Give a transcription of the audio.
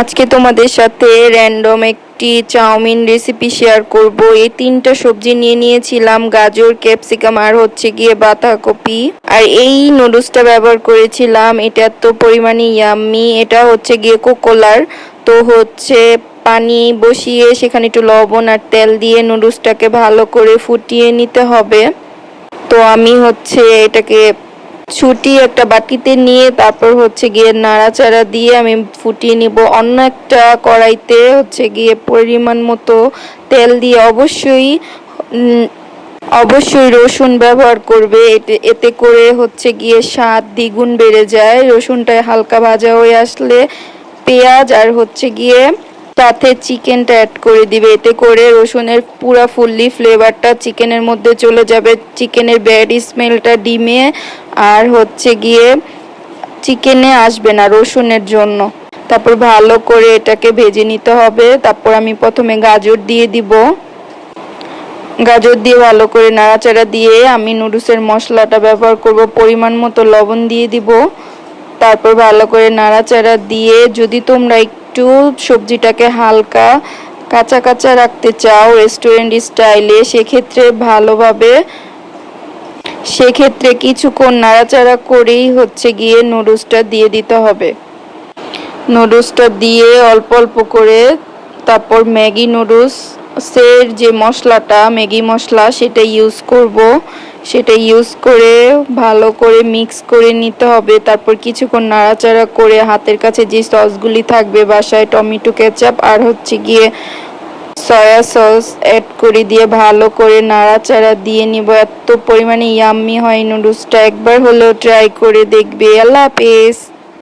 আজকে তোমাদের সাথে র্যান্ডম একটি চাউমিন রেসিপি শেয়ার করব। এই তিনটা সবজি নিয়ে নিয়েছিলাম, গাজর, ক্যাপসিকাম আর হচ্ছে গিয়ে বাঁধাকপি। আর এই নুডলসটা ব্যবহার করেছিলাম, এটা এত পরিমাণে ইয়াম্মি। এটা হচ্ছে গিয়ে কোকোলার। তো হচ্ছে পানি বসিয়ে সেখানে একটু লবণ আর তেল দিয়ে নুডলসটাকে ভালো করে ফুটিয়ে নিতে হবে। তো আমি হচ্ছে এটাকে ছুটি একটা বাটিতে নিয়ে তারপর হচ্ছে গিয়ে নাড়াচাড়া দিয়ে আমি ফুটিয়ে নিব। অন্য একটা কড়াইতে হচ্ছে গিয়ে পরিমাণ মতো তেল দিয়ে অবশ্যই রসুন ব্যবহার করবে। এতে করে হচ্ছে গিয়ে স্বাদ দ্বিগুণ বেড়ে যায়। রসুনটা হালকা ভাজা হয়ে আসলে পেঁয়াজ আর হচ্ছে গিয়ে সাথে চিকেনটা অ্যাড করে দিবে। এতে করে রসুনের পুরা ফুললি ফ্লেভারটা চিকেনের মধ্যে চলে যাবে, চিকেনের ব্যাড স্মেলটা ডিমে আর হচ্ছে গিয়ে চিকেনে আসবে না রসুনের জন্য। তারপর ভালো করে এটাকে ভেজে নিতে হবে। তারপর আমি প্রথমে গাজর দিয়ে দিব। গাজর দিয়ে ভালো করে নাড়াচাড়া দিয়ে আমি নুডলসের মশলাটা ব্যবহার করব। পরিমাণ মতো লবণ দিয়ে দিব। তারপর ভালো করে নাড়াচাড়া দিয়ে যদি তোমরা একটু সবজিটাকে হালকা কাঁচা কাঁচা রাখতে চাও রেস্টুরেন্ট স্টাইলে, সেক্ষেত্রে কিছুক্ষণ নাড়াচাড়া করেই হচ্ছে গিয়ে নুডলসটা দিয়ে দিতে হবে। নুডলসটা দিয়ে অল্প অল্প করে তারপর ম্যাগি নুডলসের যে মশলাটা, ম্যাগি মশলা, সেটা ইউজ করে ভালো করে মিক্স করে নিতে হবে। তারপর কিছুক্ষণ নাড়াচাড়া করে হাতের কাছে যে সসগুলি থাকবে বাসায়, টমেটো কেচাপ আর হচ্ছে গিয়ে সয়া সস অ্যাড করে দিয়ে ভালো করে নাড়াচাড়া দিয়ে নিব। এত পরিমাণে ইয়াম্মি হয় নুডলসটা, একবার হলেও ট্রাই করে দেখবে। আল্লাহ হাফেজ।